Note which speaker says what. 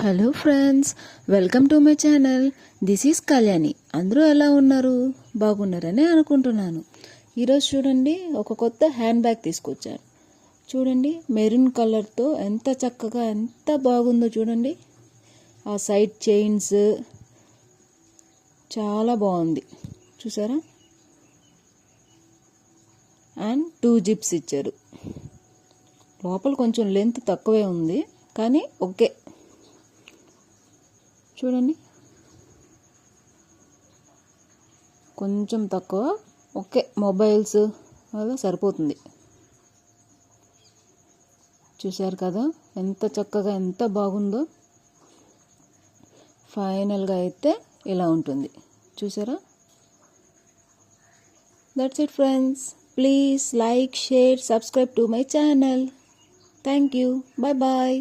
Speaker 1: Hello friends, welcome to my channel. This is Kalyani. అందరూ ఎలా ఉన్నారు? బాగున్నారని అనుకుంటున్నాను. ఈరోజు చూడండి, ఒక కొత్త హ్యాండ్ బ్యాగ్ తీసుకొచ్చాను. చూడండి, మెరూన్ కలర్తో ఎంత చక్కగా ఎంత బాగుందో చూడండి. ఆ సైడ్ చైన్స్ చాలా బాగుంది, చూసారా? అండ్ 2 జిప్స్ ఇచ్చారు. లోపల కొంచెం లెంత్ తక్కువే ఉంది, కానీ ఓకే. చూడండి, కొంచెం తక్కువ, ఓకే. మొబైల్స్ అలా సరిపోతుంది. చూశారు కదా ఎంత చక్కగా ఎంత బాగుందో. ఫైనల్గా అయితే ఇలా ఉంటుంది, చూసారా? That's it friends. Please like, share, subscribe to my channel. Thank you. Bye bye.